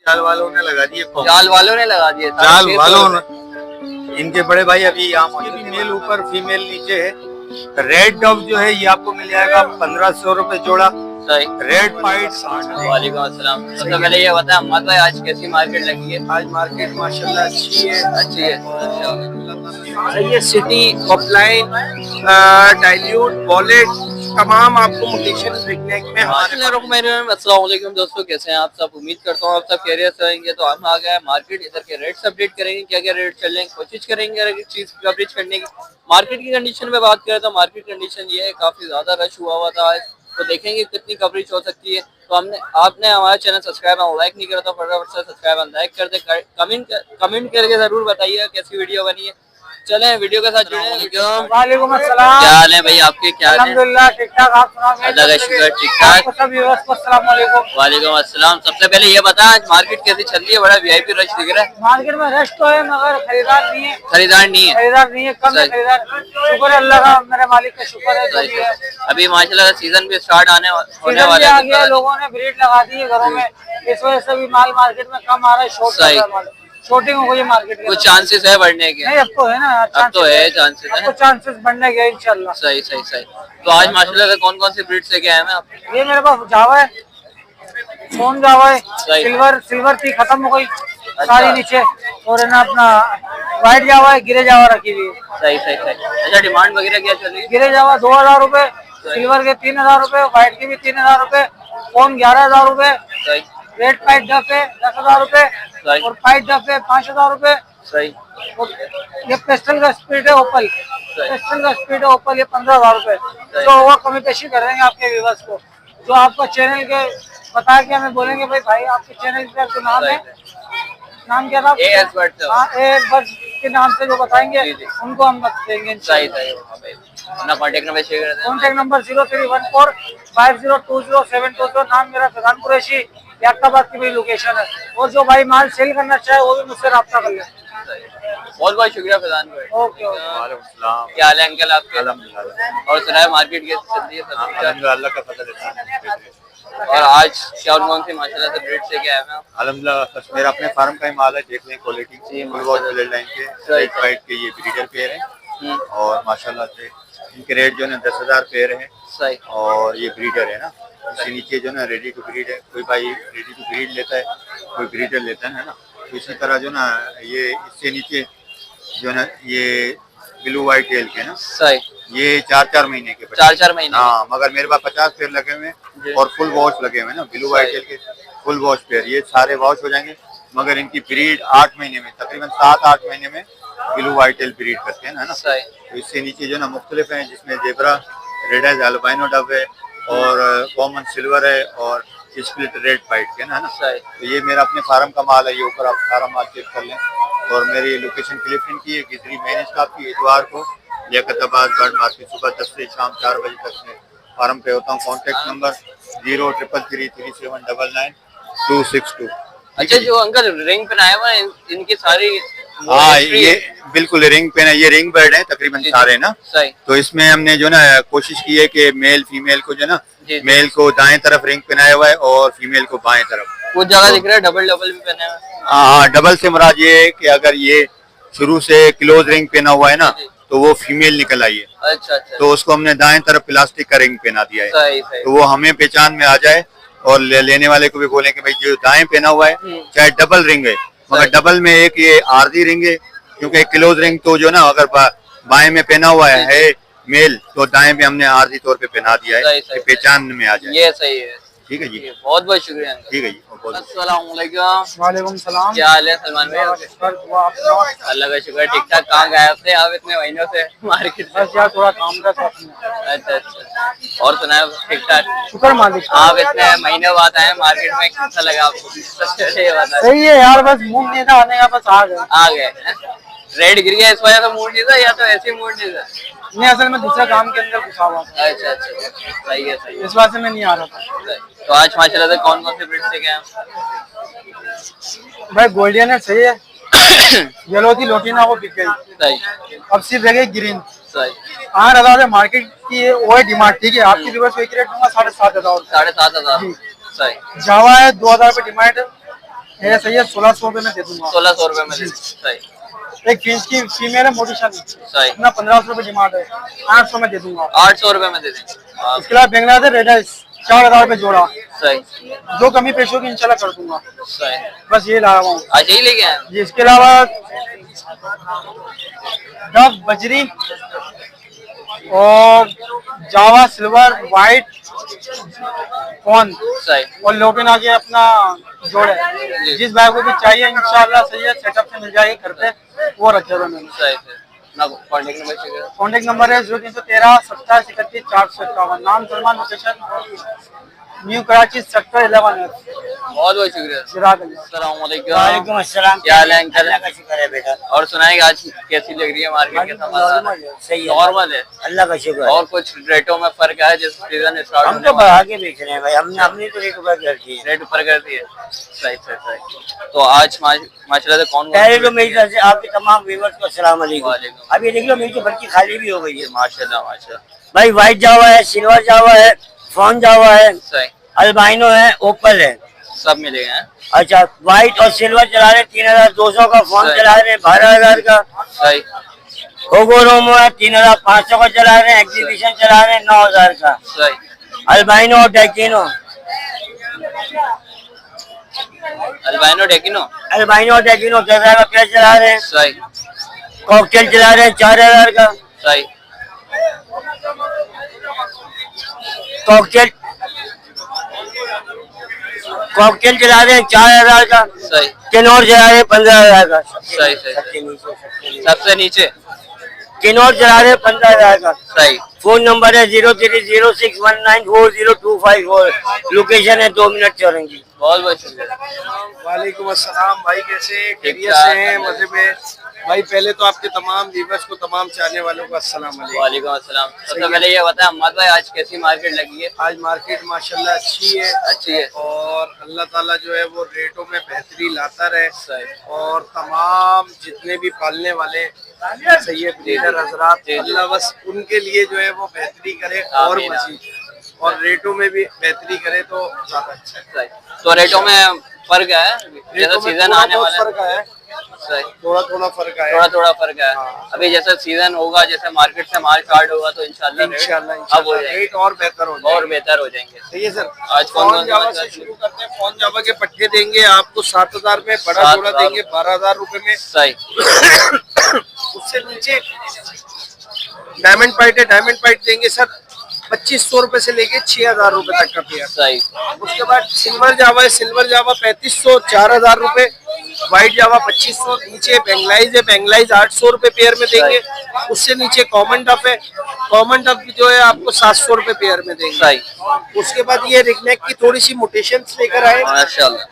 जाल वालों ने लगा दिए, जाल वालों ने लगा दिए, जाल वालों ने। इनके बड़े भाई अभी यहाँ भी मेल ऊपर फीमेल नीचे है। रेड डव जो है ये आपको मिल जाएगा 1500 रुपए जोड़ा। सही। रेड पाइट 60। वालेकुम अस्सलाम। सबसे पहले ये बताएं अहमद भाई, आज कैसी मार्केट लगी है? आज मार्केट माशाल्लाह अच्छी है। अच्छी है। ये सिटी ऑफलाइन डाइल्यूट वॉलेट तमाम आपको मोटेशन देखने में अस्सलाम वालेकुम दोस्तों, कैसे हैं आप सब? उम्मीद करता हूँ आप सब खैरियत से रहेंगे। तो हम आ गए मार्केट, इधर के रेट्स अपडेट करेंगे, क्या क्या रेट चल रहे हैं, कोशिश करेंगे हर एक चीज कवरेज करने की। मार्केट की कंडीशन में बात करें तो मार्केट कंडीशन ये है, काफी ज्यादा रश हुआ था आज, तो देखेंगे कितनी कवरेज हो सकती है। तो आपने हमारा चैनल सब्सक्राइब और लाइक नहीं करा तो फटाफट से सब्सक्राइब और लाइक कर दे, कमेंट करके जरूर बताइए कैसी वीडियो बनी है। चले वीडियो के साथ जुड़े। वालेकुम अस्सलाम। क्या हाल है भाई आपके? क्या हाल है? अल्हम्दुलिल्लाह ठीक ठाक, आप सुनाओ? अल्लाह का शुक्र, ठीक ठाक। अस्सलाम वालेकुम। वालेकुम अस्सलाम। सबसे पहले ये बता आज मार्केट कैसी चल रही है? बड़ा वीआईपी रश दिख रहा है। मार्केट में रश तो है मगर खरीदार नहीं है। खरीदार नहीं है? खरीदार नहीं है, कम है खरीदार। शुक्र है अल्लाह का, मेरे मालिक का शुक्र है। अभी माशाल्लाह सीजन भी स्टार्ट होने वाला है। लोगों ने ब्रीड लगा दी है घरों में, इस वजह से भी माल मार्केट में कम आ रहा है। शॉर्टिंग हो गई है मार्केट में। कुछ चांसेस है बढ़ने के? नहीं, अब तो है ना, अब तो है चांसेस है, चांसेस बढ़ने के इंशाल्लाह। सही सही सही। तो आज माशाल्लाह से कौन कौन सी ब्रीड लेके आए हैं आप? ये मेरे पास जावा है, फोन जावा है, सिल्वर थी खत्म हो गई सारी नीचे, और है ना अपना व्हाइट जावा है, गिरे जावा रखी हुई है। सही सही सही। अच्छा, डिमांड वगैरह क्या चल रही है? गिरे जावा 2000 रुपए, सिल्वर के 3000 रुपए, व्हाइट के भी 3000 रुपए, फोन 11000 रुपए, रेड पाइट डफ है 10,000 रुपए, और पाइट डफ है 5000 रुपए। सही। ये पेस्टल का स्पीड है ओपल, पेस्टल का स्पीड है ओपल, ये 15,000 रुपए। तो वो कमी पेशी कर देंगे आपके व्यूअर्स को, जो आपका चैनल के बता के हमें बोलेंगे भाई आपके चैनल का जो नाम है, नाम क्या था? AS के नाम से जो बताएंगे उनको हम देंगे। सही सही। अपना कॉन्टेक्ट नंबर शेयर कर दें। Contact number 0314502072। नाम मेरा फैजान कुरैशी, याकाबाद की मेरी लोकेशन है। और जो भाई माल सेल करना चाहे वो भी मुझसे रब्ता कर ले। बहुत बहुत शुक्रिया फैजान भाई। Okay okay. क्या हाल है अंकल आपके? और सुनाए मार्केट कैसी चल रही है? अल्लाह का फजल है। और आज क्या कौन सी माशाल्लाह से ब्रीड से क्या है? अल्हम्दुलिल्लाह मेरा अपने फार्म का ही माल है, देख लें क्वालिटी ब्लड लाइन के रेड वाइट के ये ब्रीडर पेयर है, और माशाल्लाह से इनके रेट जो है 10,000 पेयर है। सही। और ये ब्रीडर है ना, इसके नीचे जो ना रेडी टू ब्रीड है, कोई भाई रेडी टू ब्रीड लेता है, कोई ब्रीडर लेता है ना। तो इसी तरह जो ना ये इससे नीचे जो ना ये ब्लू वाइट टेल के ना, सही, ये 4-4 महीने के, 4-4 महीने। हाँ, मगर मेरे पास 50 पेयर लगे हुए हैं और फुल वॉश लगे हुए हैं ना, ब्लू वाइट टेल के फुल वॉश पेयर, ये सारे वॉश हो जाएंगे। मगर इनकी ब्रीड 8 महीने में, तकरीबन 7-8 महीने में ब्लू वाइट टेल ब्रीड करते हैं ना। तो इससे नीचे जो ना मुख्तलिफ हैं, जिसमें जेब्रा, रेड है, अल्बाइनो डब है, और कॉमन सिल्वर है, और स्प्लिट रेड वाइट के ना। तो ये मेरा अपने फार्म का माल है, ये ऊपर आप सारा माल चेक कर लें। और मेरी लोकेशन क्लिफ्टन की है, गिजरी मेन स्टॉप की, इतवार को लियाकताबाद बर्ड मार्केट, सुबह 10 से शाम 4 बजे तक मैं फार्म पे होता हूँ। Contact number 0333379262। अच्छा, जो अंकल रिंग पहनाया हुआ है इनकी सारी? हाँ, ये बिल्कुल रिंग पेन है, ये रिंग बर्ड है तकरीबन सारे ना। तो इसमें हमने जो ना कोशिश की है कि मेल फीमेल को जो ना, मेल को दाएं तरफ रिंग पहनाया हुआ है और फीमेल को बाएं तरफ। वो जगह दिख रहा है डबल भी पहना है। हाँ, डबल से मुराद ये है कि अगर ये शुरू से क्लोज रिंग पहना हुआ है ना, तो वो फीमेल निकल आई है। अच्छा। तो उसको हमने दाएं तरफ प्लास्टिक का रिंग पहना दिया है। तो वो हमें पहचान में आ जाए, और लेने वाले को भी बोले कि भाई जो दाएं पहना हुआ है चाहे डबल रिंग है, मगर डबल में एक ये आरजी रिंग है, क्योंकि क्लोज रिंग तो जो ना अगर बाएं में पहना हुआ है मेल, तो दाएं में हमने आरजी तौर पे पहना दिया है, पहचान में आ जाए। ये सही है। ठीक है जी, बहुत बहुत शुक्रिया। ठीक है जी। अस्सलाम वालेकुम सलाम। क्या हाल है सलमान भाई? अल्लाह का शुक्र, ठीक ठाक। कहाँ गए थे आप इतने महीनों से मार्केट? बस यार थोड़ा काम का साथ में। अच्छा। और सुनाए ठीक ठाक? शुक्र मालिक। आप इतने महीने बाद आए मार्केट में, कैसा लगा आपको? सही है यार, बस मूड नहीं था आने का, बस आ गए। रेट गिर गया इस वजह से मूड नहीं था, या तो ऐसे मूड नहीं था? नहीं, असल में दूसरे काम के अंदर घुसा हुआ था। अच्छा। सही है। इस वजह से मैं नहीं आ रहा था। तो आज माशाल्लाह से कौन कौन से ब्रीड से गए? भाई गोल्डियन है, सही है। येलो थी, लोटीना वो बिक गई। सही। अब सिर्फ रह गई ग्रीन। सही। 8,000 मार्केट की वो डिमांड, ठीक है। आपकी रिवर्स एक रेट दूंगा 7,500। 7,500। सही। जावा है 2,000 रुपए डिमांड, ये सही है, 1600 रुपए में दे दूंगा। 1600 रुपए में दे दें। सही एक फिंच की फीमेल है, मोटी शादी, सही। अपना 1500 रुपए डिमांड है, 800 में दे दूंगा। 800 रुपए में दे दें। इसके अलावा बेंगलादेश रेड आइस 4000 रुपए जोड़ा, सही जो कमी पेश होगी इंशाल्लाह कर दूंगा। सही। बस ये लाया हुआ हूँ आज यही लेके आए? जी। इसके अलावा डब बजरी और जावा सिल्वर व्हाइट कौन सही और लोबिन आगे अपना जोड़ है। जिस भाई को भी चाहिए इंशाल्लाह सही है, सेटअप से मिल जाएगी घर पे, वो रखे हुए मैंने। सही सही। ना कॉन्टेक्ट नंबर चाहिए? कॉन्टेक्ट नंबर है 0313 27 31 451। नाम Salman, location new Karachi sector 11 है। बहुत बहुत शुक्रिया। अस्सलाम वालेकुम। वालेकुम अस्सलाम। क्या हाल है अंकल? अल्लाह का शुक्र है बेटा। और सुनाएंगे आज कैसी लग रही है मार्केट के समाचार? सही है, नॉर्मल है। अल्लाह का शुक्र है। और कुछ रेटों में फर्क है जैसे सीजन स्टार्ट हम होने तो वाला बढ़ा के बेच रहे हैं भाई, हमने अपनी तो रेट ऊपर कर दी है। रेट ऊपर कर दिए। सही सही सही। तो आज माशाल्लाह से कौन पहले तो मेरी तरफ से आपके तमाम व्यूअर्स को अस्सलाम वालेकुम। वालेकुम। अब ये देख लो मेरी तो बल्कि खाली भी हो गई है माशाल्लाह माशाल्लाह। भाई। व्हाइट जावा है, सिल्वर जावा है, फोन जावा है, सही अल्बाइनो है, ओपल है। सब मिलेगा हैं? अच्छा, व्हाइट और सिल्वर चला रहे 3200 का, फोन सही। चला रहे 12000 का, सही कोगोरोमो है 3500 का चला रहे हैं, एग्जीबिशन चला रहे हैं 9000 का। सही। अल्बाइनो और डेकिनो, अल्बाइनो डेकिनो। अल्बाइनो और डेकिनो 10,000 का पेड़ चला रहे हैं। सही कॉकटेल चला रहे हैं 4000 का, सही कॉकटेल कॉकटेल चला रहे हैं 4000 का, सही किनौर चला रहे हैं 15000 का। सही सही। सबसे नीचे किनौर चला रहे हैं 15000 का। सही। फोन नंबर है 030619402554। लोकेशन है 2 मिनट चौरंगी। बहुत बहुत शुक्रिया। वालेकुम अस्सलाम भाई, कैसे खैरियत ठाक। से हैं? मजे में भाई। पहले तो आपके तमाम व्यूअर्स को, तमाम चाहने वालों को अस्सलाम वालेकुम। वालेकुम अस्सलाम। सबसे पहले ये बताएं अहमद भाई आज कैसी मार्केट लगी है? आज मार्केट माशाल्लाह अच्छी है, अच्छी है। और अल्लाह ताला जो है वो रेटों में बेहतरी लाता रहे, सही। और तमाम जितने भी पालने वाले सही ब्रीडर हजरात, अल्लाह बस उनके लिए जो है वो बेहतरी करे और आमीन, मजीद, और रेटों में भी बेहतरी करे तो ज्यादा अच्छा है। सही। तो रेटों में फर्क है जैसा रेटों में सीजन थोड़ा आने बहुत वाला फर्क है, सही। थोड़ा थोड़ा फर्क है, थोड़ा थोड़ा फर्क है। हाँ। अभी जैसे सीजन होगा, जैसे मार्केट से माल स्टार्ट होगा तो इंशाल्लाह इंशाल्लाह अब हो जाएंगे रेट और बेहतर हो जाएगा, और बेहतर हो जाएंगे। सही है सर। आज कौन फोन कौन जावा सा से शुरू करते हैं। फोन जावा के पट्टे देंगे आपको 7000 में, बड़ा 7,000 जोड़ा देंगे 12000 रुपए में। सही उससे नीचे डायमंड पाइट है, डायमंड पाइट देंगे सर 2500 रुपए से लेके 6000 रुपए तक का पेयर। सही उसके बाद सिल्वर जावा है, सिल्वर जावा 3500 4000 रुपए, व्हाइट जावा 2500। नीचे बेंगलाइज है, बेंगलाइज 800 रुपए पेयर में देंगे। उससे नीचे कॉमन डफ है, कॉमन डफ जो है आपको 700 रुपए पेयर में देंगे। सही उसके बाद ये रिगनेक की थोड़ी सी मोटेशन लेकर आए, माशाल्लाह।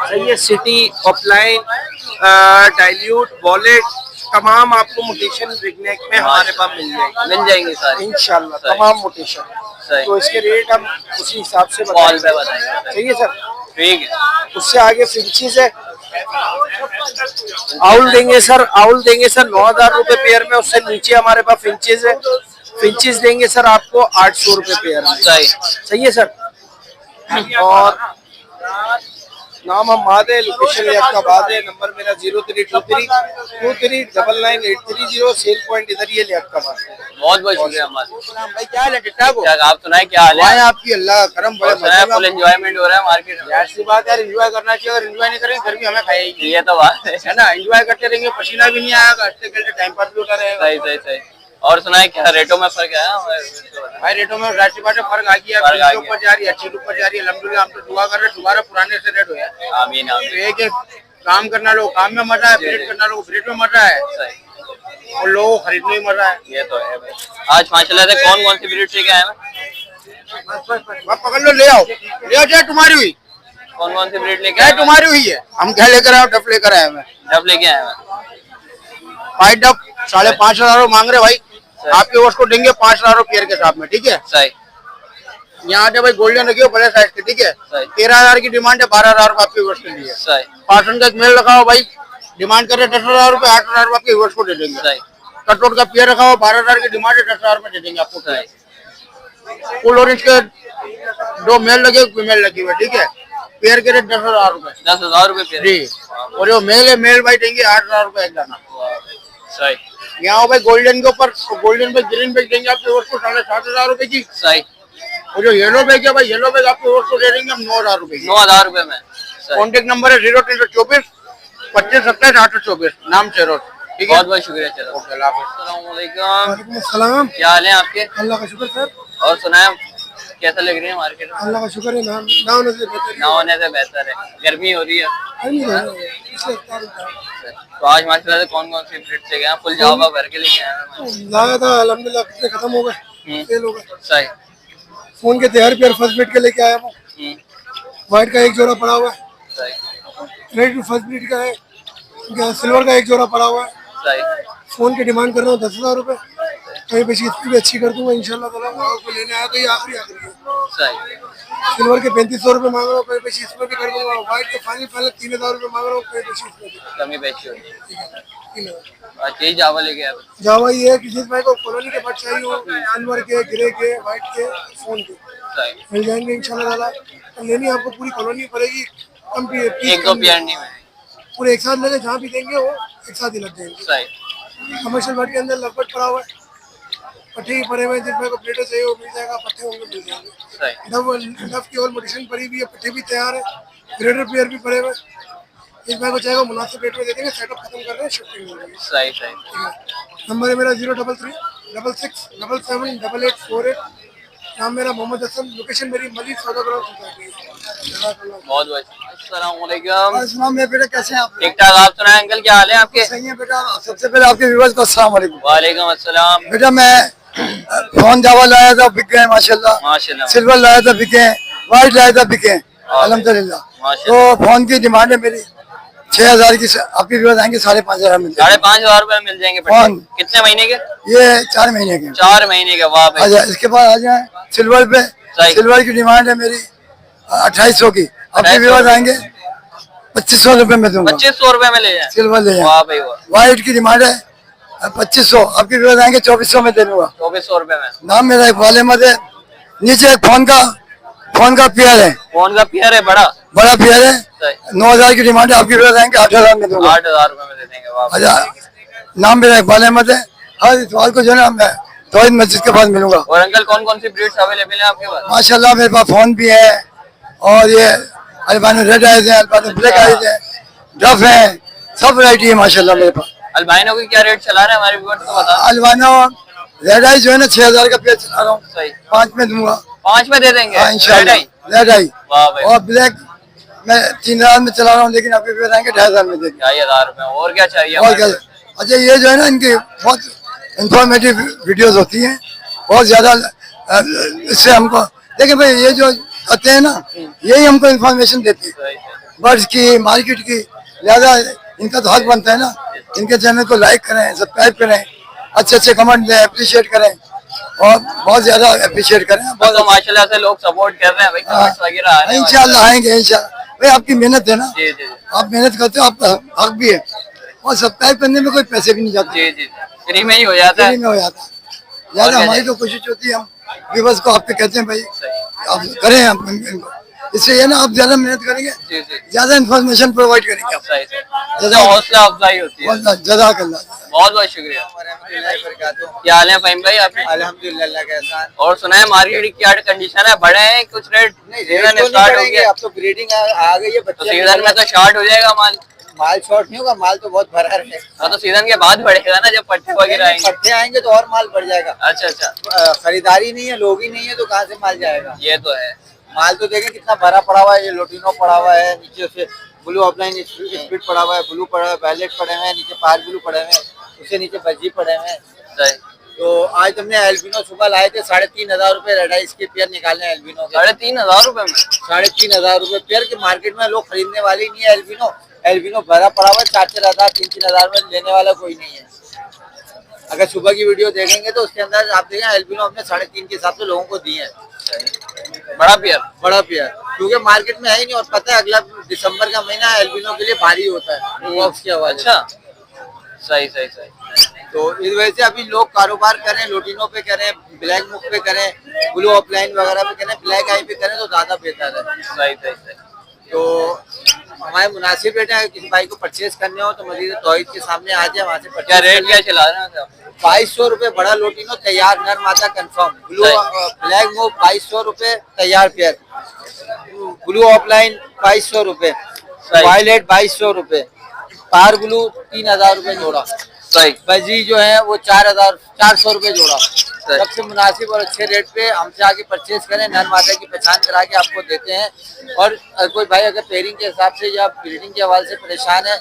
सही है। सिटी, ऑफलाइन, डाइल्यूट, वॉलेट, तमाम आपको मोटेशन रिगनेक में हमारे पास मिल जाएंगी सारी इंशाल्लाह, सही। तमाम मोटेशन। सही। तो इसके रेट हम उसी हिसाब से कॉल पे बताएंगे, बताएंगे। सही है सर। ठीक है। उससे आगे फिंचीज है, आउल देंगे सर, आउल देंगे सर 9000 रुपए पेयर में। उससे नीचे हमारे पास फिंचीज है, फिंचीज देंगे सर आपको 800 रुपए पेयर में। सही सही है सर। और नाम हम मादे, लोकेशन लियाकताबाद है। नंबर मेरा 0323 2399 सेल पॉइंट इधर ही है लियाकताबाद। बहुत बहुत शुक्रिया अहमद भाई क्या हाल है? ठीक ठाक हो? क्या आप सुनाए क्या हाल है? आपकी अल्लाह करम बड़े मजे में। फुल एंजॉयमेंट हो रहा है मार्केट में। यार सी बात यार, एंजॉय करना चाहिए। अगर एंजॉय नहीं करेंगे घर भी हमें खाएगी, ये तो बात है है ना। एंजॉय करते रहेंगे, पसीना भी नहीं आएगा, हंसते खेलते टाइम पास भी होता रहेगा। सही सही सही। और सुनाए क्या रेटों में फर्क है? भाई रेटों में राशि बात फर्क आ गया, फर्क आ गया। ऊपर जा रही है, अच्छी ऊपर जा रही है। अल्हम्दुलिल्लाह हम तो दुआ कर रहे हैं दोबारा पुराने से रेट हो जाए। आमीन तो आमीन। एक काम करना लोग काम में मजा है, ब्रीड करना लोग ब्रीड में मजा है, सही। और लोगों को खरीदने में मजा है। ये तो है भाई। आज माशाल्लाह से कौन कौन सी ब्रीड लेके आए हैं? आप पकड़ लो, ले आओ चाहे तुम्हारी हुई, कौन कौन सी ब्रीड लेके चाहे आए हैं? तुम्हारी हुई है। हम क्या लेकर आए, डफ लेकर आए हैं। जब लेके आए हैं? फाइट डफ 5,500 मांग रहे भाई, आपके वर्ष को देंगे 5,000 पेयर के साथ में, ठीक है। सही। यहाँ पे भाई गोल्डन रखियो बड़े साइज के, ठीक है। सही। 13,000 की डिमांड है, 12,000 रुपए आपके वर्ष के लिए। सही पासन का एक मेल रखा हो भाई, डिमांड कर रहे 10,000 रुपए, 8,000 रुपए आपके वर्ष को दे देंगे। सही कटोट का पेयर रखा हो 12,000 की डिमांड है, 10,000 रुपए दे देंगे आपको। सही। फुल ऑरेंज के 2 मेल लगे, फीमेल लगी हुई, ठीक है। पेयर के रेट 10,000 रुपए 10,000 रुपए पेयर जी। और जो मेल है मेल वाइट देंगे 8,000 रुपए एक दाना। सही यहाँ भाई गोल्डन के ऊपर गोल्डन पे ग्रीन बैग देंगे आपको और को 7,500 रुपए की। सही। और जो येलो बैग है भाई येलो बैग आपको और को दे देंगे हम 9,000 रुपए की। 9,000 रुपए में। कॉन्टेक्ट नंबर है 0324 25 27 824 नाम शेरोज। ठीक है बहुत बहुत शुक्रिया। चलो ओके अल्लाह हाफिज़। अस्सलामुअलैकुम। सलाम। क्या हाल है आपके? अल्लाह का शुक्र सर। और सुनाए कैसा लग रही है मार्केट में? अल्लाह का शुक्र है ना होने से बेहतर ना होने से बेहतर है। गर्मी हो रही है तो आज माशाल्लाह से कौन कौन सी ब्रीड से गए? फुल जावा भर के लेके आए हैं। लाया था अल्हम्दुलिल्लाह कितने खत्म हो गए सेल हो गए। सही। फोन के तैयार पेयर फर्स्ट ब्रीड के लेके आया हूँ। व्हाइट का एक जोड़ा पड़ा हुआ है, सही रेड फर्स्ट ब्रीड का है, सिल्वर का एक जोड़ा पड़ा हुआ है। सही। फोन की डिमांड कर रहा हूँ 10,000 रुपए, कहीं पे इसकी भी अच्छी कर दूंगा इंशाल्लाह ताला। आपको लेने आया तो ये आखिरी है। सही। सिल्वर के 3500 रुपए मांग रहा हूँ, कहीं पे इसमें भी कर दूंगा। व्हाइट के फाइनल 3,000 रुपए मांग रहा हूँ, कहीं पे इसमें भी कमी पेशी होगी। 3,000। आज यही जावा लेके आए। जावा ये है कि जिस भाई को कॉलोनी के पास चाहिए हो, सिल्वर के, ग्रे के, व्हाइट के, फोन के सही। मिल जाएंगे इंशाल्लाह ताला। लेनी आपको पूरी कॉलोनी पड़ेगी, कम पीस एक दो पेयर नहीं में। पूरे एक साथ लगे, जहाँ भी देंगे वो एक साथ ही लग जाएंगे। सही। कमर्शियल वाइट के अंदर लगभग पड़ा हुआ है, पट्टे ही पड़े हुए हैं। जिसमें को प्लेटें चाहिए वो मिल जाएगा, पट्टे होंगे मिल जाएंगे। सही। डब की और मोडिशन पड़ी भी है, पट्टे भी तैयार है, ग्रेडर प्लेयर भी पड़े हुए हैं। इस भाई को चाहेगा मुनासिब रेट में दे देंगे, सेटअप खत्म कर रहे हैं, शिफ्टिंग हो गई। सही। सही। नंबर है मेरा 033 66 77 8848। नाम मेरा मोहम्मद हसन, लोकेशन मेरी मलिक सौदा ग्राउंड सोसाइटी। बहुत बहुत। अस्सलाम वालेकुम। अस्सलाम मेरे बेटा, कैसे हैं आप? ठीक ठाक। आप सुनाए अंकल क्या हाल है आपके? सही है बेटा। सबसे पहले आपके व्यूअर्स को अस्सलाम वालेकुम। वालेकुम अस्सलाम। बेटा मैं फोन जावा लाया था, बिक गए माशाल्लाह। माशाल्लाह। सिल्वर लाया था, बिके। व्हाइट लाया था, बिके अल्हम्दुलिल्लाह। तो फोन की डिमांड है मेरी 6,000 की। आपके व्यूअर्स आएंगे 5,500 मिल जाएंगे। 5,500 रुपए मिल जाएंगे। कौन? कितने महीने के? ये 4 महीने के। 4 महीने के। वाह भाई। अच्छा, इसके बाद आ जाए सिल्वर पे। सही। सिल्वर की डिमांड है मेरी 2,800 की। आपके व्यूअर्स आएंगे 2,500 रुपए में दूंगा। 2,500 रुपए में ले जाए। सिल्वर ले जाए। वाह भाई वाह। व्हाइट की डिमांड है 2,500। आपके व्यूअर्स आएंगे 2,400 में दे दूंगा। 2,400 रुपए में। नाम मेरा इकबाल अहमद है। नीचे एक फोन का पेयर है, फोन का पेयर है बड़ा पेयर है। सही। 9,000 की डिमांड है। आपके व्यूअर्स आएंगे 8,000 में दूंगा। 8,000 रुपए में दे देंगे। वाह। अच्छा, नाम मेरा इकबाल अहमद है। हर इतवार को जो है ना मैं तौहीद मस्जिद के पास मिलूंगा। और अंकल कौन कौन सी ब्रीड्स अवेलेबल है आपके पास? माशाल्लाह मेरे पास फोन भी है, और ये अल्बानो रेड आइज है, अल्बानो ब्लैक आइज है, डफ है, सब वैरायटी है माशाल्लाह मेरे पास। अल्बाइनो की क्या रेट चला रहे हैं हमारे व्यूअर्स को बता। अल्बानो रेड आइज जो है ना 6,000 का पेयर चला रहा हूँ। सही। 5 में दूंगा। 5 में दे देंगे। हाँ इंशाल्लाह। रेड आई वाह भाई। और ब्लैक मैं 3,000 में चला रहा हूँ, लेकिन आपके पेयर आएंगे 2,500 में देंगे। 2,500 रुपए। और क्या चाहिए? और क्या? अच्छा, ये जो है ना इनकी बहुत इंफॉर्मेटिव वीडियोस होती हैं, बहुत ज्यादा। इससे हमको देखिए भाई, ये जो आते हैं ना यही हमको इंफॉर्मेशन देती है बर्ड्स की, मार्केट की। लिहाजा इनका तो हक बनता है ना, इनके चैनल को लाइक करें, सब्सक्राइब करें, अच्छे अच्छे कमेंट दें, अप्रिशिएट करें, और बहुत ज्यादा अप्रिशिएट करें। बहुत तो माशाल्लाह से लोग सपोर्ट कर रहे हैं भाई, कमेंट्स वगैरह आ रहे हैं। इंशाल्लाह आएंगे इंशाल्लाह। भाई आपकी मेहनत है ना, जी जी आप मेहनत करते हो, आपका हक भी है। और सब्सक्राइब करने में कोई पैसे भी नहीं जाते, जी जी। फ्री में ही हो जाता है। फ्री में हो जाता है। ज्यादा हमारी तो कोशिश होती है, हम व्यूअर्स को आपके कहते हैं भाई आप करें, आप इनको। इससे ये ना आप ज्यादा मेहनत करेंगे, जी जी। ज्यादा इन्फॉर्मेशन प्रोवाइड करेंगे आप। सही सही। तो हौसला अफजाई होती है। जज़ाकल्लाह। बहुत बहुत शुक्रिया। क्या हाल है फ़हीम भाई आपने? अल्हम्दुलिल्लाह का एहसान। और सुना है मार्केट की क्या कंडीशन है? बढ़े हैं कुछ रेट? सीजन स्टार्ट हो गया। अब तो ब्रीडिंग आ गई है, तो बच्चे सीजन में तो स्टार्ट हो जाएगा माल। माल शॉर्ट नहीं होगा, माल तो बहुत भरा रहेगा। हाँ, तो सीजन के बाद बढ़ेगा ना, जब पट्टे वगैरह आएंगे। पट्टे आएंगे तो और माल बढ़ जाएगा। अच्छा अच्छा। खरीदारी नहीं है, लोग ही नहीं है, तो कहाँ से माल जाएगा? ये तो है। माल तो देखें कितना भरा पड़ा हुआ है। ये लोटिनो पड़ा हुआ है, नीचे से ब्लू ऑफलाइन स्पीड पड़ा हुआ है, ब्लू पड़ा हुआ है, वैलेट पड़े हुए हैं, नीचे पार ब्लू पड़े हुए हैं, उससे नीचे बज्जी पड़े हुए हैं। सही। तो आज हमने एल्बिनो सुबह लाए थे 3,500 रुपए रेड आइस के पेयर निकालने एल्बिनो के। 3,500 रुपए में? 3,500 रुपए पेयर के। मार्केट में लोग खरीदने वाले ही नहीं है एल्बिनो। एल्बिनो भरा पड़ा हुआ है, 4,000 3,000 में लेने वाला कोई नहीं है। अगर सुबह की वीडियो देखेंगे तो उसके अंदर आप देखें एल्बिनो हमने 3.5 के हिसाब से लोगों को दिए हैं। बड़ा पेयर? बड़ा पेयर, क्योंकि मार्केट में है ही नहीं। और पता है अगला दिसंबर का महीना एल्बिनो के लिए भारी होता है बॉक्स की आवाज। अच्छा, सही सही सही। तो इस वजह से अभी लोग कारोबार करें, लोटिनो पे करें, ब्लैक मुख पे करें, ब्लू ऑफलाइन वगैरह पे करें, ब्लैक आई पे करें तो ज्यादा बेहतर है। सही सही सही। तो हमारे मुनासिब रेट है, किसी भाई को परचेज करने हो तो मस्जिद तौहीद के सामने आ जाए, वहाँ से क्या रेट क्या चला रहे हैं आप? 2200 रुपए बड़ा लोटिनो तैयार नर मादा कंफर्म। ब्लू ब्लैक मूव 2200 रुपए तैयार पेयर। ब्लू ऑफलाइन 2200 रुपए। वायलेट 2200 रुपए। पार ब्लू 3000 रुपए जोड़ा। सही। बजी जो है वो 400 रुपए जोड़ा। सबसे मुनासिब और अच्छे रेट पे हमसे आके परचेज करें, नर मादा की पहचान करा के आपको देते हैं। और कोई भाई अगर पेयरिंग के हिसाब से या ब्रीडिंग के हवाले से परेशान है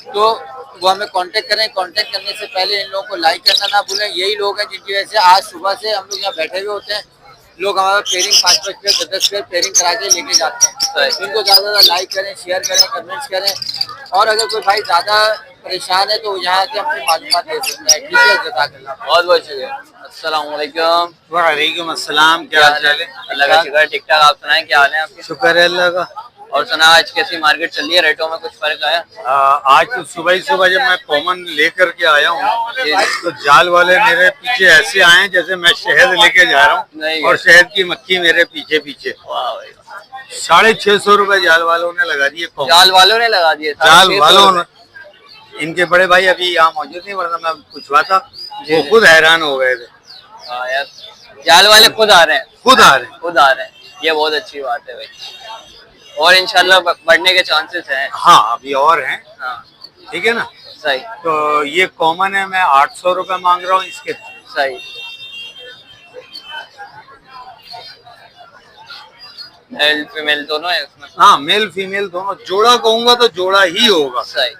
तो वो हमें कांटेक्ट करें। कांटेक्ट करने से पहले इन लोगों को लाइक करना ना भूलें। यही लोग हैं जिनकी वजह से आज सुबह से हम लोग यहाँ बैठे हुए होते हैं। लोग हमारा पेयरिंग 5-5 पेयर 10-10 पेयर पेयरिंग करा के लेके जाते हैं। इनको ज़्यादा ज़्यादा लाइक करें, शेयर करें, कमेंट्स करें। और अगर कोई भाई ज़्यादा परेशान है तो यहाँ के अपनी मालूमात दे सकते हैं। ठीक है, जज़ाकल्लाह। बहुत बहुत शुक्रिया। अस्सलाम वालेकुम। वालेकुम अस्सलाम, क्या हाल चाल है? अल्लाह का शुक्र, ठीक ठाक। आप सुनाएं क्या हाल है आपके? शुक्र है अल्लाह का। और सुना आज कैसी मार्केट चल रही है, रेटों में कुछ फर्क आया? आज तो सुबह ही सुबह जब मैं कॉमन लेकर के आया हूँ तो जाल वाले मेरे पीछे ऐसे आए हैं जैसे मैं शहद लेके जा रहा नहीं हूँ और शहद की मक्खी मेरे पीछे पीछे। वाह भाई वाह। 650 रुपए जाल वालों ने लगा दिए। जाल वालों ने लगा दिए? जाल वालों ने। इनके बड़े भाई अभी यहाँ मौजूद नहीं, वरना मैं पूछवा था। वो खुद हैरान हो गए थे। हाँ यार, जाल वाले खुद आ रहे हैं। खुद आ रहे हैं। खुद आ रहे हैं, ये बहुत अच्छी बात है भाई। और इंशाल्लाह बढ़ने के चांसेस हैं। हाँ अभी और हैं। हाँ ठीक है ना। सही। तो ये कॉमन है, मैं 800 रुपए मांग रहा हूँ इसके। सही। मेल फीमेल दोनों है इसमें? हाँ मेल फीमेल दोनों। जोड़ा कहूंगा तो जोड़ा ही होगा। सही।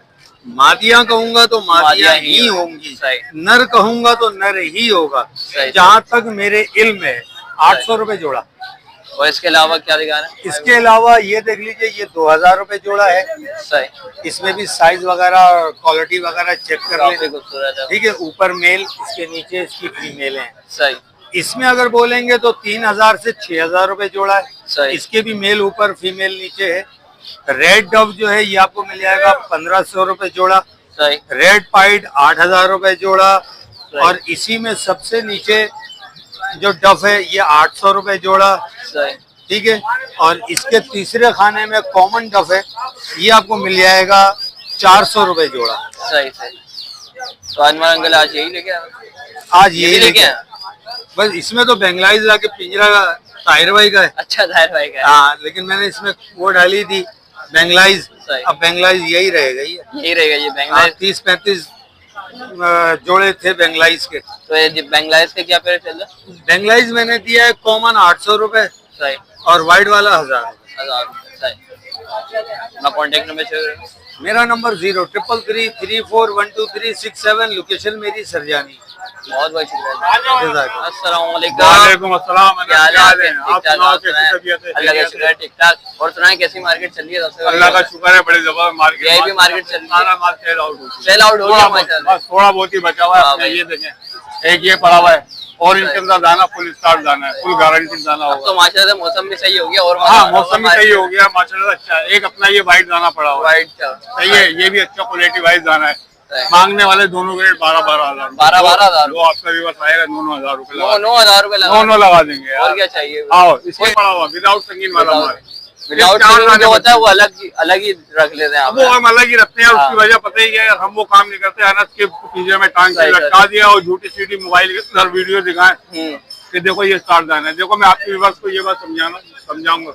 मादिया कहूंगा तो मादिया ही होंगी। सही। नर कहूंगा तो नर ही होगा। जहाँ तक मेरे इल्म है 800 रुपए जोड़ा। और इसके अलावा क्या दिखा रहे हैं? इसके अलावा ये देख लीजिए, ये 2000 रुपए जोड़ा है। सही। इसमें भी साइज वगैरह क्वालिटी वगैरह चेक कर काफी लें। खूबसूरत है। ठीक है, ऊपर मेल, इसके नीचे इसकी फीमेल है। सही। इसमें अगर बोलेंगे तो 3000 से 6000 रुपए जोड़ा है। सही। इसके भी मेल ऊपर फीमेल नीचे है। रेड डव जो है ये आपको मिल जाएगा 1500 रुपए जोड़ा। सही। रेड पाइड 8000 रुपए जोड़ा। और इसी में सबसे नीचे जो डफ है ये 800 रुपए जोड़ा। सही। ठीक है। और इसके तीसरे खाने में कॉमन डफ है, ये आपको मिल जाएगा 400 रुपए जोड़ा। सही सही। तो अनवर अंकल आज यही लेके आए? आज यही लेके आए। बस इसमें तो बेंगलाइज लाके पिंजरा ताहिर भाई का है। अच्छा, ताहिर भाई का है। हाँ, लेकिन मैंने इसमें वो डाली थी बेंगलाइज। अब बेंगलाइज यही रहेगा। यही रहेगा ये बेंगलाइज। 30-35 जोड़े थे बेंगलाइज के। तो ये बेंगलाइज के क्या पेड़ चल रहा है? बेंगलाइज मैंने दिया है कॉमन 800 रुपए। सही। और वाइट वाला 1000। अपना कॉन्टेक्ट नंबर शेयर। मेरा नंबर 0333341236 लोकेशन मेरी सरजानी। बहुत बहुत शुक्रिया। अस्सलाम वालेकुम। वालेकुम अस्सलाम। क्या हाल है? आप अल्लाह का शुक्र है, ठीक ठाक। और सुनाए कैसी मार्केट चल रही है? अल्लाह का शुक्र है, बड़ी जबरदस्त मार्केट। ये भी मार्केट चल रही है। सारा माल सेल आउट हो सेल आउट हो गया माशाल्लाह। बस थोड़ा बहुत ही बचा हुआ है। ये देखें, एक ये पड़ा हुआ है और इनके अंदर दाना फुल स्टार्ट दाना है, फुल गारंटी दाना होगा। तो माशाल्लाह मौसम भी सही हो गया। और हाँ, मौसम भी सही हो गया माशाल्लाह। अच्छा, एक अपना ये वाइट दाना पड़ा हुआ है। वाइट सही है, ये भी अच्छा क्वालिटी वाइज दाना है। मांगने वाले दोनों ग्रेड 12,000 12,000 वो आपका भी बस आएगा 9,000 रुपए। 9,000 रुपए लगा देंगे। और क्या चाहिए? आओ, इसमें पड़ा हुआ विदाउट संगीन वाला माल। विदाउट जो होता है वो अलग ही रख लेते हैं। वो हम अलग ही रखते हैं। उसकी वजह पता ही है, हम वो काम नहीं करते। अनस के पीछे में टांग के लटका दिया और झूठी सीटी मोबाइल के अंदर वीडियो दिखाए कि देखो ये स्टार्ट दाना है। देखो मैं आपके व्यूअर्स को ये बात समझाऊंगा,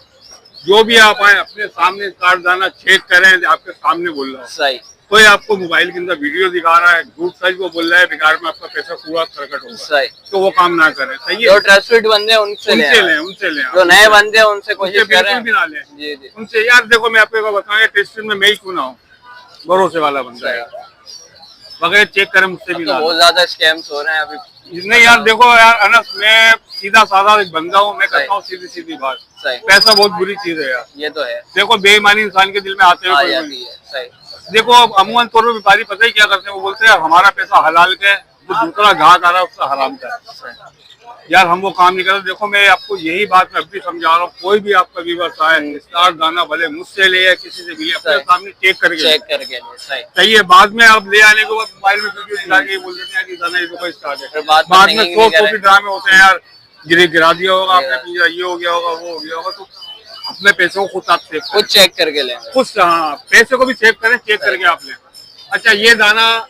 जो भी आप आए अपने सामने स्टार्ट दाना चेक करें। आपके सामने बोल रहा हूँ। सही। कोई आपको मोबाइल के अंदर वीडियो दिखा रहा है, झूठ सच वो बोल रहा है, बेकार में आपका पैसा पूरा सरकट होगा। सही। तो वो काम ना करें। सही है। जो ट्रस्टेड बंदे हैं उनसे लें। जो नए बंदे हैं उनसे कोशिश करें। भी ना लें। जी जी। उनसे यार देखो, मैं आपको बताऊंगा, टेस्टिंग में मैं ही क्यों ना हूँ, भरोसे वाला बंदा है, बगैर चेक करें मुझसे भी ना। बहुत ज्यादा स्कैम्स हो रहे हैं अभी। नहीं यार देखो यार अनस, मैं सीधा साधा एक बंदा हूँ, मैं करता हूँ सीधी सीधी बात। पैसा बहुत बुरी चीज है यार। ये तो है। देखो बेईमानी इंसान के दिल में आते हुए सही। देखो अमूमन तौर पर व्यापारी पता ही क्या करते हैं, वो बोलते हैं हमारा पैसा हलाल का है, जो दूसरा ग्राहक आ रहा है उसका हराम का है। यार हम वो काम नहीं करते। देखो मैं आपको यही बात मैं अभी समझा रहा हूँ, कोई भी आपका व्यूअर्स आए, स्टार दाना भले मुझसे ले या किसी से भी ले, अपने सामने चेक करके सही है। बाद में आप ले आने के बाद मोबाइल में वीडियो दिखा के बोल देते हैं कि दाना ये कोई स्टार्ट है। बाद में 100 ड्रामे होते हैं यार, गिरा दिया होगा आपने, ये हो गया होगा, वो हो गया होगा। तो अपने पैसों को खुद आप सेव खुद चेक करके लें। खुद, हाँ, पैसे को भी सेव करें, चेक करके आप लें। अच्छा, ये दाना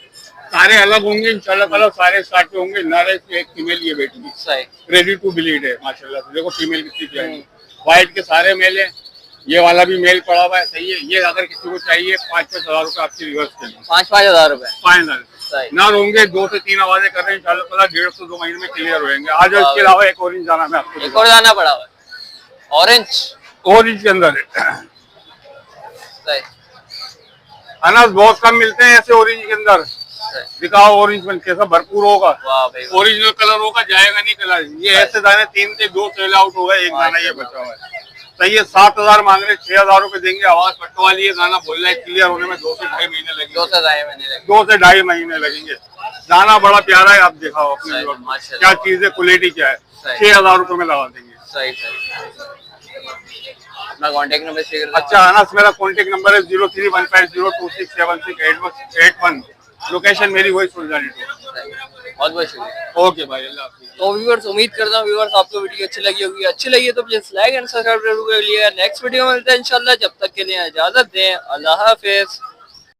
सारे अलग होंगे इंशाल्लाह ताला, सारे स्टार्ट पे होंगे। नारे से एक फीमेल ये बेटी सही, रेडी टू ब्लीड है माशाल्लाह से। देखो फीमेल कितनी प्यारी, व्हाइट के सारे मेल है, ये वाला भी मेल पड़ा हुआ है, सही है। ये अगर किसी को चाहिए 5-5 हजार रुपए आपकी रिवर्स के लिए, 5-5 हजार रुपए फाइनल सही। ना होंगे। 2 से 3 आवाजें कर रहे हैं इंशाल्लाह ताला, 1.5 से 2 महीने में क्लियर हो जाएंगे। आज इसके अलावा एक ऑरेंज दाना मैं आपको एक और दाना पड़ा हुआ है ऑरेंज के अंदर है। सही, अनाज बहुत कम मिलते हैं ऐसे ऑरेंज के अंदर। दिखाओ ऑरेंज में कैसा भरपूर होगा, वाह भाई वाह। ओरिजिनल कलर होगा, जाएगा नहीं कलर। ये ऐसे दाने 3 से 2 सेल आउट हो गए, एक दाना ये बचा हुआ है। सही है, 7,000 मांग रहे, 6,000 रुपए देंगे। आवाज पट्टो वाली है, दाना बोल रहा है क्लियर होने में 2 से ढाई महीने लगेंगे। 2 से ढाई महीने लगेंगे। 2 से ढाई महीने लगेंगे। दाना बड़ा प्यारा है, आप दिखाओ अपने सही, व्यूअर्स को। माशाल्लाह। क्या चीज है, क्वालिटी क्या है। सही। 6,000 रुपए में लगा देंगे। सही अपना कॉन्टेक्ट नंबर शेयर कर। अच्छा अनस, मेरा कॉन्टेक्ट नंबर है 031502676181। लोकेशन मेरी वही सुल्तानी बहुत बहुत शुक्रिया। ओके भाई, अल्लाह हाफिज़। तो व्यूअर्स, उम्मीद करता हूँ व्यूअर्स आपको वीडियो अच्छी लगी होगी। अच्छी लगी है तो प्लीज लाइक एंड सब्सक्राइब जरूर कर लिया। नेक्स्ट वीडियो में मिलते हैं इंशाल्लाह, जब तक के लिए इजाजत दें, अल्लाह हाफिज।